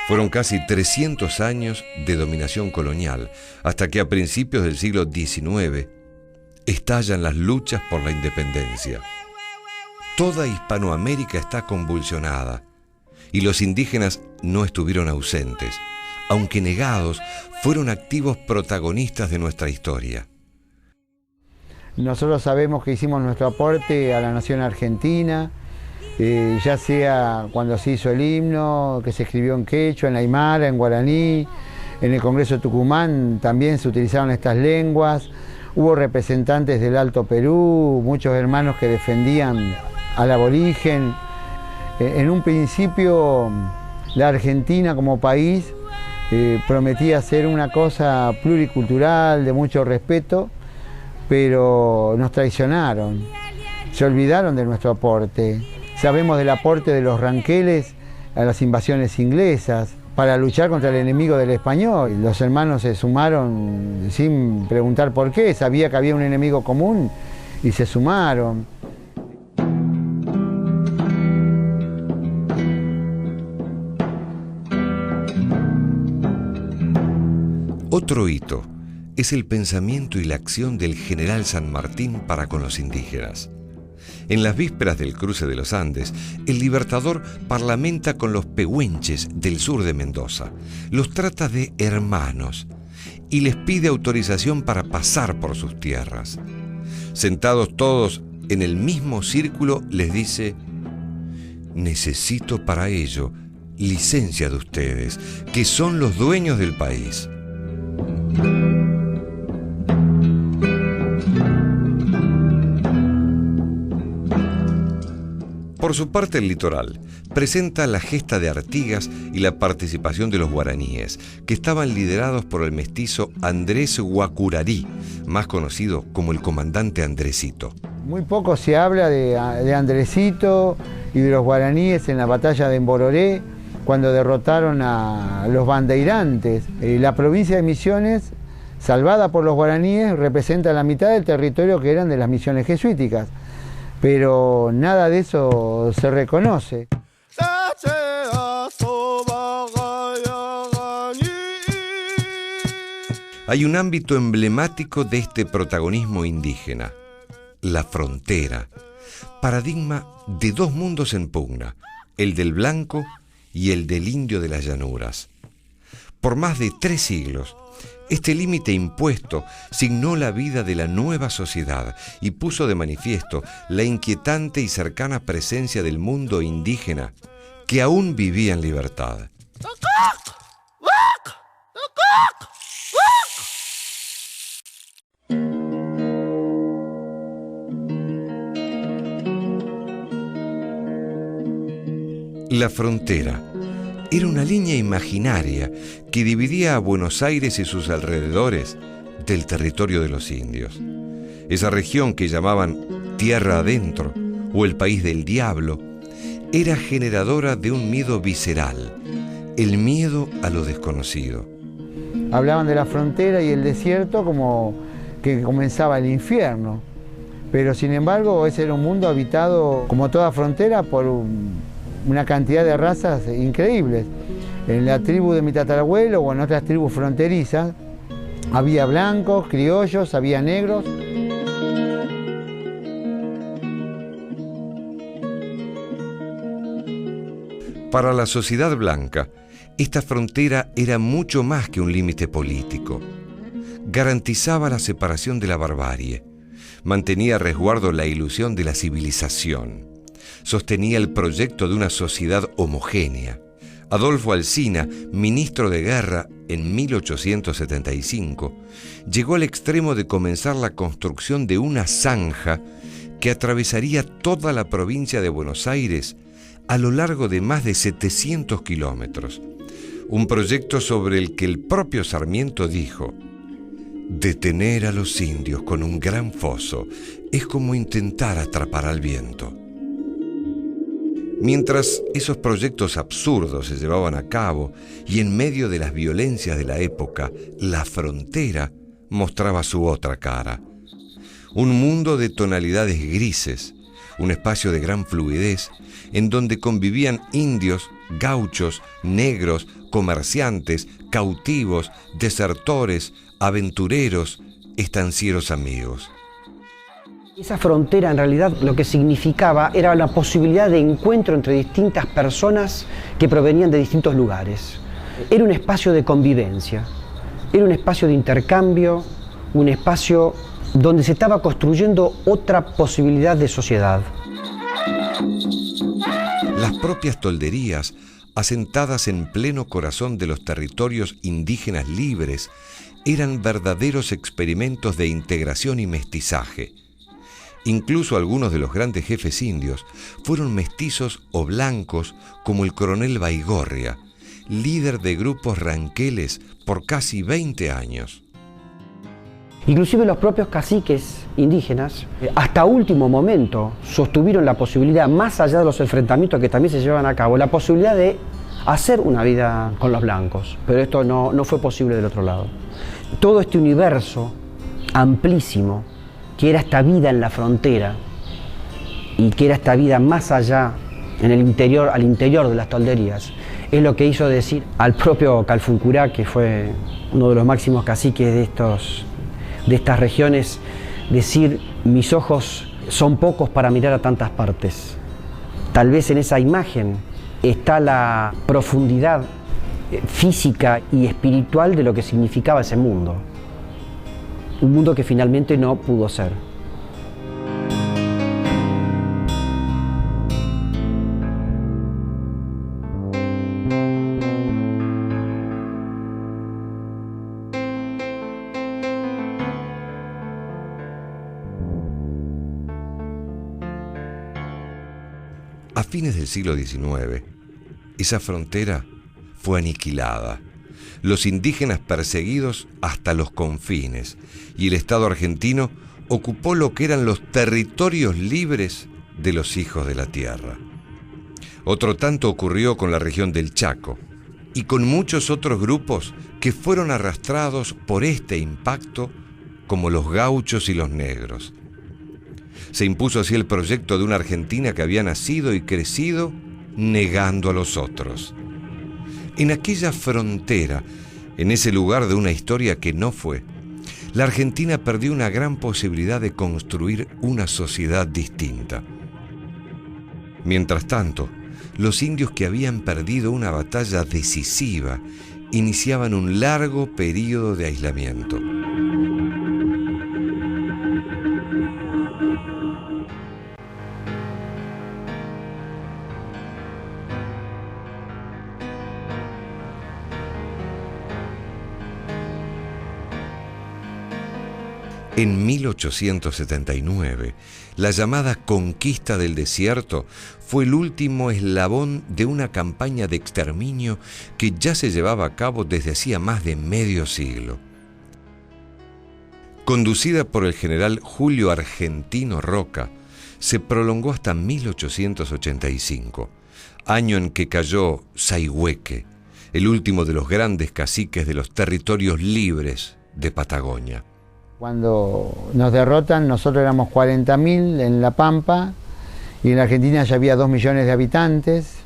Fueron casi 300 años de dominación colonial, hasta que a principios del siglo XIX estallan las luchas por la independencia. Toda Hispanoamérica está convulsionada y los indígenas no estuvieron ausentes, aunque negados, fueron activos protagonistas de nuestra historia. Nosotros sabemos que hicimos nuestro aporte a la nación argentina, ya sea cuando se hizo el himno, que se escribió en quechua, en aymara, en guaraní, en el Congreso de Tucumán también se utilizaron estas lenguas, hubo representantes del Alto Perú, muchos hermanos que defendían al aborigen. En un principio la Argentina como país prometía ser una cosa pluricultural, de mucho respeto, pero nos traicionaron, se olvidaron de nuestro aporte. Sabemos del aporte de los ranqueles a las invasiones inglesas para luchar contra el enemigo del español. Los hermanos se sumaron sin preguntar por qué, sabía que había un enemigo común y se sumaron. Otro hito es el pensamiento y la acción del general San Martín para con los indígenas. En las vísperas del cruce de los Andes, el Libertador parlamenta con los pehuenches del sur de Mendoza, los trata de hermanos y les pide autorización para pasar por sus tierras. Sentados todos en el mismo círculo, les dice: necesito para ello licencia de ustedes, que son los dueños del país. Por su parte, el litoral presenta la gesta de Artigas y la participación de los guaraníes, que estaban liderados por el mestizo Andrés Guacurarí, más conocido como el comandante Andresito. Muy poco se habla de Andresito y de los guaraníes en la batalla de Embororé, cuando derrotaron a los bandeirantes. La provincia de Misiones, salvada por los guaraníes, representa la mitad del territorio que eran de las misiones jesuíticas, pero nada de eso se reconoce. Hay un ámbito emblemático de este protagonismo indígena: la frontera, paradigma de dos mundos en pugna, el del blanco y el del indio de las llanuras. Por más de 3 siglos, este límite impuesto signó la vida de la nueva sociedad y puso de manifiesto la inquietante y cercana presencia del mundo indígena que aún vivía en libertad. La frontera era una línea imaginaria que dividía a Buenos Aires y sus alrededores del territorio de los indios. Esa región que llamaban Tierra Adentro o el País del Diablo era generadora de un miedo visceral, el miedo a lo desconocido. Hablaban de la frontera y el desierto como que comenzaba el infierno, pero sin embargo ese era un mundo habitado, como toda frontera, por una cantidad de razas increíbles. En la tribu de mi tatarabuelo o en otras tribus fronterizas había blancos, criollos, había negros. Para la sociedad blanca, esta frontera era mucho más que un límite político. Garantizaba la separación de la barbarie, mantenía a resguardo la ilusión de la civilización, sostenía el proyecto de una sociedad homogénea. Adolfo Alsina, ministro de Guerra en 1875, llegó al extremo de comenzar la construcción de una zanja que atravesaría toda la provincia de Buenos Aires a lo largo de más de 700 kilómetros. Un proyecto sobre el que el propio Sarmiento dijo: detener a los indios con un gran foso es como intentar atrapar al viento. Mientras esos proyectos absurdos se llevaban a cabo y en medio de las violencias de la época, la frontera mostraba su otra cara. Un mundo de tonalidades grises, un espacio de gran fluidez en donde convivían indios, gauchos, negros, comerciantes, cautivos, desertores, aventureros, estancieros amigos. Esa frontera en realidad lo que significaba era la posibilidad de encuentro entre distintas personas que provenían de distintos lugares. Era un espacio de convivencia, era un espacio de intercambio, un espacio donde se estaba construyendo otra posibilidad de sociedad. Las propias tolderías, asentadas en pleno corazón de los territorios indígenas libres, eran verdaderos experimentos de integración y mestizaje. Incluso algunos de los grandes jefes indios fueron mestizos o blancos, como el coronel Baigorria, líder de grupos ranqueles por casi 20 años. Inclusive los propios caciques indígenas, hasta último momento, sostuvieron la posibilidad, más allá de los enfrentamientos que también se llevaban a cabo, la posibilidad de hacer una vida con los blancos. Pero esto no fue posible del otro lado. Todo este universo amplísimo, que era esta vida en la frontera y que era esta vida más allá, en el interior, al interior de las tolderías, es lo que hizo decir al propio Calfuncurá, que fue uno de los máximos caciques de estas regiones, decir: mis ojos son pocos para mirar a tantas partes. Tal vez en esa imagen está la profundidad física y espiritual de lo que significaba ese mundo. Un mundo que finalmente no pudo ser. A fines del siglo XIX, esa frontera fue aniquilada. Los indígenas perseguidos hasta los confines, y el Estado argentino ocupó lo que eran los territorios libres de los hijos de la tierra. Otro tanto ocurrió con la región del Chaco y con muchos otros grupos que fueron arrastrados por este impacto, como los gauchos y los negros. Se impuso así el proyecto de una Argentina que había nacido y crecido negando a los otros. En aquella frontera, en ese lugar de una historia que no fue, la Argentina perdió una gran posibilidad de construir una sociedad distinta. Mientras tanto, los indios que habían perdido una batalla decisiva iniciaban un largo periodo de aislamiento. En 1879, la llamada Conquista del Desierto fue el último eslabón de una campaña de exterminio que ya se llevaba a cabo desde hacía más de medio siglo. Conducida por el general Julio Argentino Roca, se prolongó hasta 1885, año en que cayó Sayhueque, el último de los grandes caciques de los territorios libres de Patagonia. Cuando nos derrotan, nosotros éramos 40.000 en La Pampa y en la Argentina ya había 2 millones de habitantes.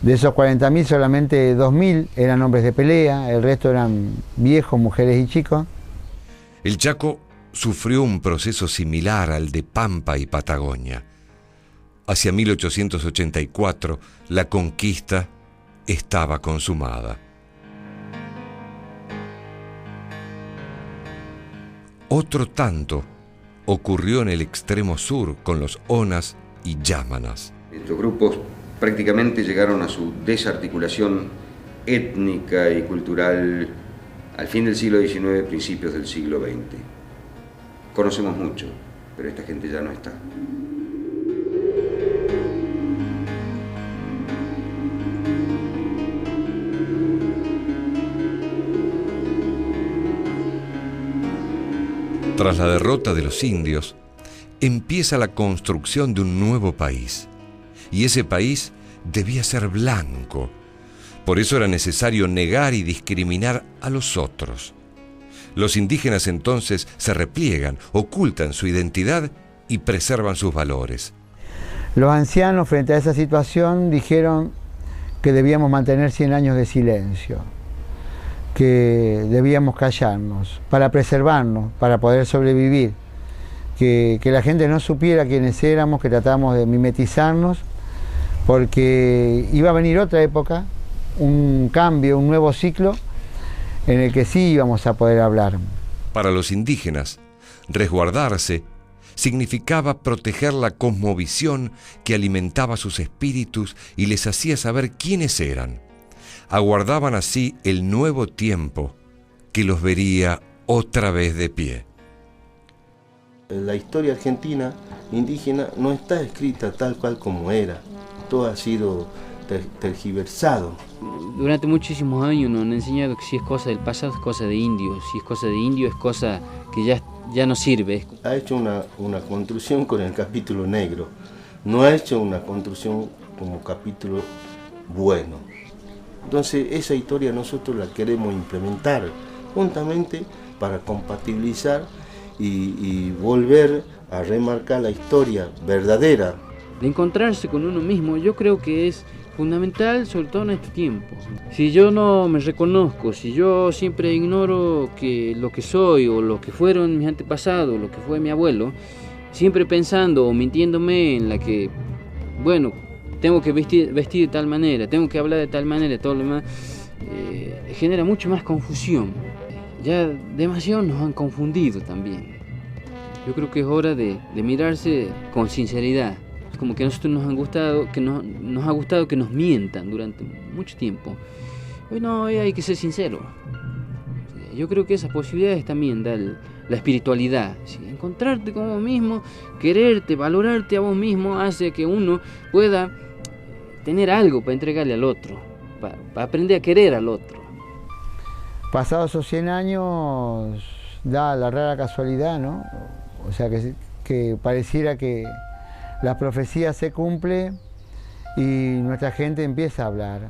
De esos 40.000, solamente 2.000 eran hombres de pelea, el resto eran viejos, mujeres y chicos. El Chaco sufrió un proceso similar al de Pampa y Patagonia. Hacia 1884, la conquista estaba consumada. Otro tanto ocurrió en el extremo sur con los Onas y Yámanas. Estos grupos prácticamente llegaron a su desarticulación étnica y cultural al fin del siglo XIX, principios del siglo XX. Conocemos mucho, pero esta gente ya no está. Tras la derrota de los indios, empieza la construcción de un nuevo país. Y ese país debía ser blanco. Por eso era necesario negar y discriminar a los otros. Los indígenas entonces se repliegan, ocultan su identidad y preservan sus valores. Los ancianos, frente a esa situación, dijeron que debíamos mantener 100 años de silencio, que debíamos callarnos para preservarnos, para poder sobrevivir, que la gente no supiera quiénes éramos, que tratábamos de mimetizarnos, porque iba a venir otra época, un cambio, un nuevo ciclo, en el que sí íbamos a poder hablar. Para los indígenas, resguardarse significaba proteger la cosmovisión que alimentaba sus espíritus y les hacía saber quiénes eran. Aguardaban así el nuevo tiempo que los vería otra vez de pie. La historia argentina indígena no está escrita tal cual como era. Todo ha sido tergiversado. Durante muchísimos años nos han enseñado que si es cosa del pasado es cosa de indio, si es cosa de indio es cosa que ya no sirve. Ha hecho una construcción con el capítulo negro, no ha hecho una construcción como capítulo bueno. Entonces esa historia nosotros la queremos implementar juntamente para compatibilizar y volver a remarcar la historia verdadera. De encontrarse con uno mismo, yo creo que es fundamental, sobre todo en este tiempo. Si yo no me reconozco, si yo siempre ignoro lo que soy o lo que fueron mis antepasados, lo que fue mi abuelo, siempre pensando o mintiéndome en la que, bueno, tengo que vestir de tal manera, tengo que hablar de tal manera, todo lo demás, genera mucho más confusión. Ya demasiado nos han confundido también. Yo creo que es hora de mirarse con sinceridad. Como que a nosotros nos ha gustado que nos mientan durante mucho tiempo. Hoy no, hoy hay que ser sincero. Yo creo que esas posibilidades también da la espiritualidad. ¿Sí? Encontrarte con vos mismo, quererte, valorarte a vos mismo, hace que uno pueda tener algo para entregarle al otro, para aprender a querer al otro. Pasados esos 100 años, da la rara casualidad, ¿no? O sea, que pareciera que la profecía se cumple y nuestra gente empieza a hablar.